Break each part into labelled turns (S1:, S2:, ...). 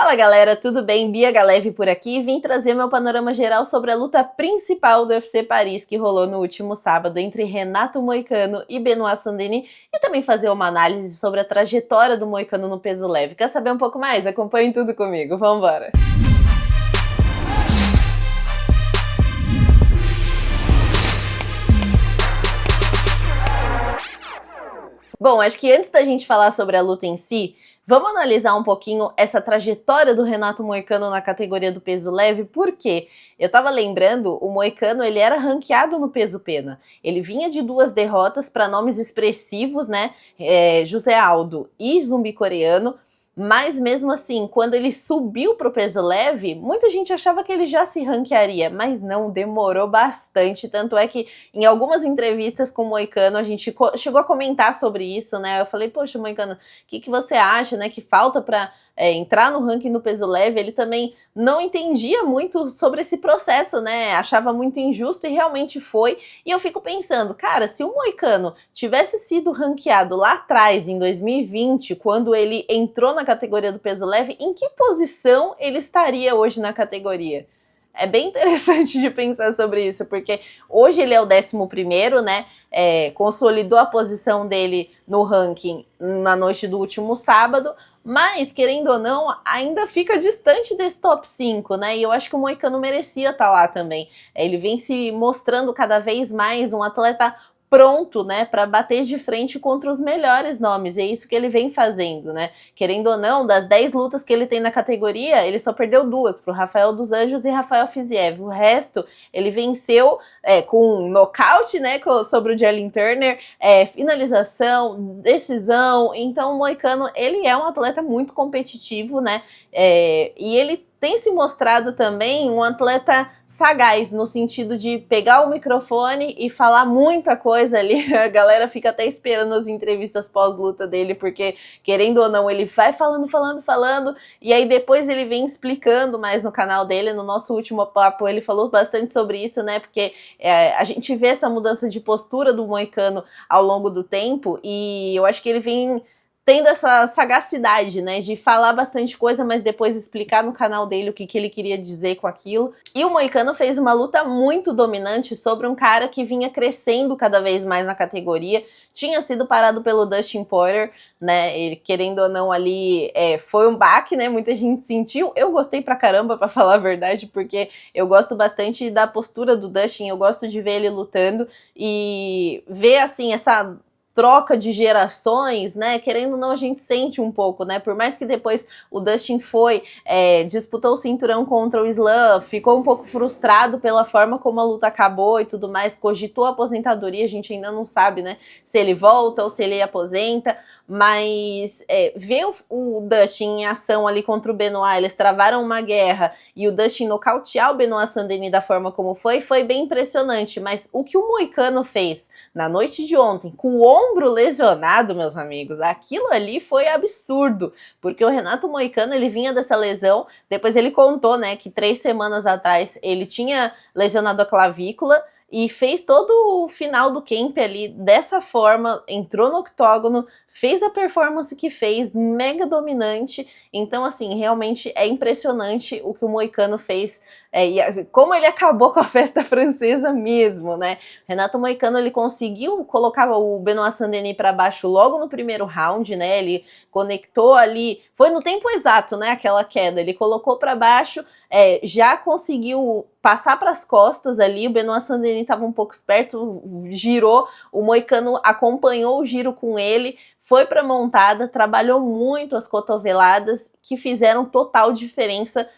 S1: Fala galera, tudo bem? Bia Galevi por aqui e vim trazer meu panorama geral sobre a luta principal do UFC Paris que rolou no último sábado entre Renato Moicano e Benoit Saint-Denis e também fazer uma análise sobre a trajetória do Moicano no peso leve. Quer saber um pouco mais? Acompanhe tudo comigo, vambora! Bom, acho que antes da gente falar sobre a luta em si, vamos analisar um pouquinho essa trajetória do Renato Moicano na categoria do peso leve, porque eu tava lembrando, o Moicano ele era ranqueado no peso pena. Ele vinha de 2 derrotas para nomes expressivos, né? José Aldo e Zumbi Coreano. Mas mesmo assim, quando ele subiu para o peso leve, muita gente achava que ele já se ranquearia, mas não, demorou bastante, tanto é que em algumas entrevistas com o Moicano a gente chegou a comentar sobre isso, né? Eu falei, poxa, Moicano, o que você acha, né, que falta para entrar no ranking do peso leve? Ele também não entendia muito sobre esse processo, né? Achava muito injusto e realmente foi. E eu fico pensando, cara, se o Moicano tivesse sido ranqueado lá atrás, em 2020, quando ele entrou na categoria do peso leve, em que posição ele estaria hoje na categoria? É bem interessante de pensar sobre isso, porque hoje ele é o 11º, né? Consolidou a posição dele no ranking na noite do último sábado, mas, querendo ou não, ainda fica distante desse top 5, né? E eu acho que o Moicano merecia estar lá também. Ele vem se mostrando cada vez mais um atleta pronto, né, para bater de frente contra os melhores nomes, e é isso que ele vem fazendo, né? Querendo ou não, das 10 lutas que ele tem na categoria, ele só perdeu 2 pro Rafael dos Anjos e Rafael Fiziev. O resto, ele venceu com um nocaute, né, sobre o Jalin Turner, finalização, decisão. Então o Moicano, ele é um atleta muito competitivo, né, e ele tem se mostrado também um atleta sagaz, no sentido de pegar o microfone e falar muita coisa ali. A galera fica até esperando as entrevistas pós-luta dele, porque, querendo ou não, ele vai falando, e aí depois ele vem explicando mais no canal dele. No nosso último papo ele falou bastante sobre isso, né, porque a gente vê essa mudança de postura do Moicano ao longo do tempo, e eu acho que ele vem tendo essa sagacidade, né, de falar bastante coisa, mas depois explicar no canal dele o que ele queria dizer com aquilo. E o Moicano fez uma luta muito dominante sobre um cara que vinha crescendo cada vez mais na categoria, tinha sido parado pelo Dustin Poirier, né, ele, querendo ou não, ali foi um baque, né, muita gente sentiu. Eu gostei pra caramba, pra falar a verdade, porque eu gosto bastante da postura do Dustin, eu gosto de ver ele lutando e ver, assim, essa troca de gerações, né, querendo ou não, a gente sente um pouco, né, por mais que depois o Dustin disputou o cinturão contra o Islam, ficou um pouco frustrado pela forma como a luta acabou e tudo mais, cogitou a aposentadoria, a gente ainda não sabe, né, se ele volta ou se ele aposenta, mas ver o Dustin em ação ali contra o Benoit, eles travaram uma guerra e o Dustin nocautear o Benoit Saint-Denis da forma como foi bem impressionante. Mas o que o Moicano fez na noite de ontem, com o ombro lesionado, meus amigos, aquilo ali foi absurdo, porque o Renato Moicano, ele vinha dessa lesão, depois ele contou, né, que 3 semanas atrás ele tinha lesionado a clavícula, e fez todo o final do camp ali dessa forma, entrou no octógono, fez a performance que fez, mega dominante. Então, assim, realmente é impressionante o que o Moicano fez, e como ele acabou com a festa francesa mesmo, né? Renato Moicano, ele conseguiu colocar o Benoit Saint-Denis para baixo logo no primeiro round, né? Ele conectou ali, foi no tempo exato, né, aquela queda, ele colocou para baixo, já conseguiu passar para as costas ali, o Benoit Saint-Denis estava um pouco esperto, girou, o Moicano acompanhou o giro com ele, foi para a montada, trabalhou muito as cotoveladas, que fizeram total diferença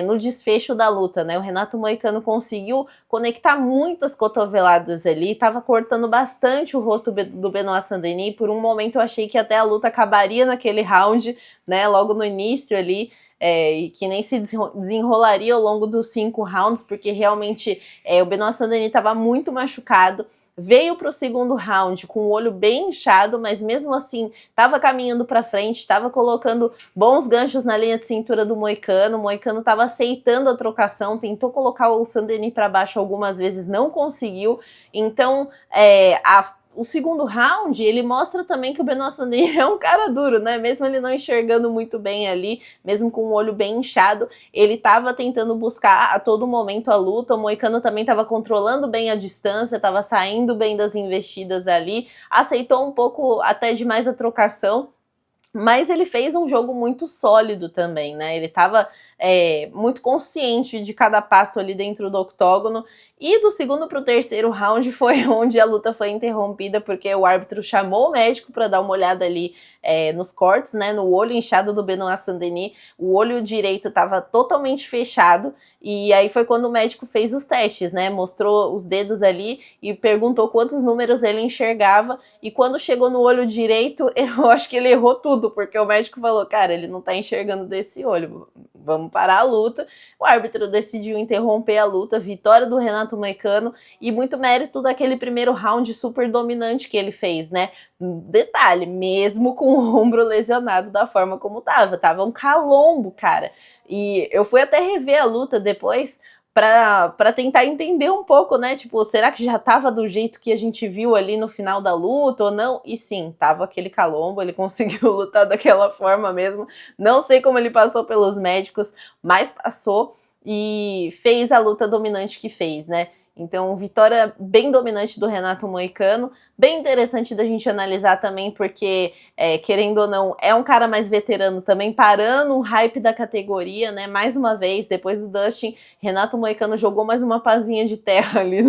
S1: no desfecho da luta, né? O Renato Moicano conseguiu conectar muitas cotoveladas ali, estava cortando bastante o rosto do Benoit Saint-Denis. Por um momento eu achei que até a luta acabaria naquele round, né? Logo no início ali, e que nem se desenrolaria ao longo dos 5 rounds, porque realmente o Benoit Saint-Denis estava muito machucado. Veio para o segundo round com o olho bem inchado, mas mesmo assim estava caminhando para frente, estava colocando bons ganchos na linha de cintura do Moicano. O Moicano estava aceitando a trocação, tentou colocar o Saint-Denis para baixo algumas vezes, não conseguiu. Então o segundo round, ele mostra também que o Benoit Saint-Denis é um cara duro, né? Mesmo ele não enxergando muito bem ali, mesmo com o olho bem inchado, ele tava tentando buscar a todo momento a luta. O Moicano também tava controlando bem a distância, tava saindo bem das investidas ali, aceitou um pouco até demais a trocação, mas ele fez um jogo muito sólido também, né? Ele estava muito consciente de cada passo ali dentro do octógono. E do segundo para o terceiro round foi onde a luta foi interrompida, porque o árbitro chamou o médico para dar uma olhada ali nos cortes, né? No olho inchado do Benoit Saint-Denis. O olho direito estava totalmente fechado. E aí foi quando o médico fez os testes, né? Mostrou os dedos ali e perguntou quantos números ele enxergava. E quando chegou no olho direito, eu acho que ele errou tudo, porque o médico falou, cara, ele não tá enxergando desse olho, vamos parar a luta. O árbitro decidiu interromper a luta, vitória do Renato Moicano e muito mérito daquele primeiro round super dominante que ele fez, né? Detalhe, mesmo com o ombro lesionado da forma como tava um calombo, cara. E eu fui até rever a luta depois pra tentar entender um pouco, né? Tipo, será que já tava do jeito que a gente viu ali no final da luta ou não? E sim, tava aquele calombo, ele conseguiu lutar daquela forma mesmo. Não sei como ele passou pelos médicos, mas passou e fez a luta dominante que fez, né? Então, vitória bem dominante do Renato Moicano, bem interessante da gente analisar também, porque, querendo ou não, é um cara mais veterano também, parando o hype da categoria, né? Mais uma vez, depois do Dustin, Renato Moicano jogou mais uma pazinha de terra ali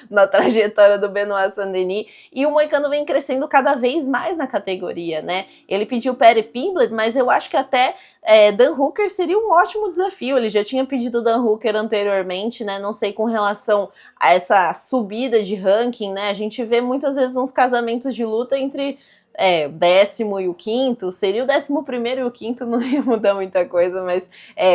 S1: na trajetória do Benoit Saint-Denis, e o Moicano vem crescendo cada vez mais na categoria, né? Ele pediu Paddy Pimblett, mas eu acho que até Dan Hooker seria um ótimo desafio. Ele já tinha pedido Dan Hooker anteriormente, né? Não sei com relação a essa subida de ranking, né? A gente vê muitas vezes uns casamentos de luta entre o 10º e o 5º, seria o 11º e o 5º, não ia mudar muita coisa, mas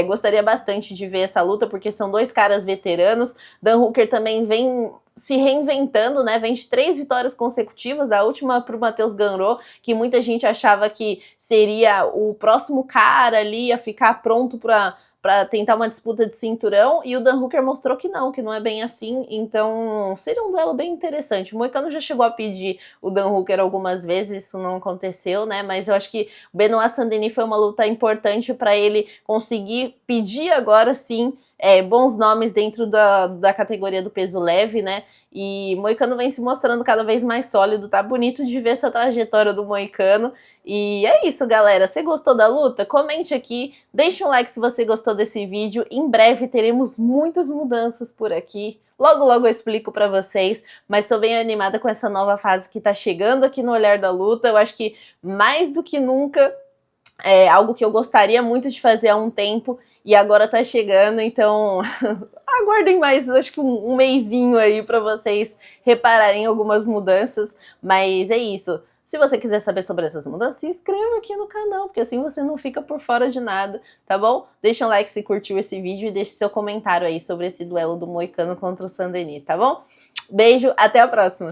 S1: gostaria bastante de ver essa luta, porque são dois caras veteranos. Dan Hooker também vem se reinventando, né? Vem de 3 vitórias consecutivas, a última pro Matheus Gamrot, que muita gente achava que seria o próximo cara ali a ficar pronto para tentar uma disputa de cinturão, e o Dan Hooker mostrou que não é bem assim, então seria um duelo bem interessante. O Moicano já chegou a pedir o Dan Hooker algumas vezes, isso não aconteceu, né, mas eu acho que o Benoit Saint-Denis foi uma luta importante para ele conseguir pedir agora sim bons nomes dentro da categoria do peso leve, né, e Moicano vem se mostrando cada vez mais sólido, tá bonito de ver essa trajetória do Moicano. E é isso, galera. Você gostou da luta? Comente aqui, deixa um like se você gostou desse vídeo. Em breve teremos muitas mudanças por aqui. Logo, logo eu explico pra vocês, mas tô bem animada com essa nova fase que tá chegando aqui no Olhar da Luta. Eu acho que mais do que nunca é algo que eu gostaria muito de fazer há um tempo e agora tá chegando, então aguardem mais, acho que um mesinho aí pra vocês repararem algumas mudanças, mas é isso. Se você quiser saber sobre essas mudanças, se inscreva aqui no canal, porque assim você não fica por fora de nada, tá bom? Deixa um like se curtiu esse vídeo e deixe seu comentário aí sobre esse duelo do Moicano contra o Saint-Denis, tá bom? Beijo, até a próxima!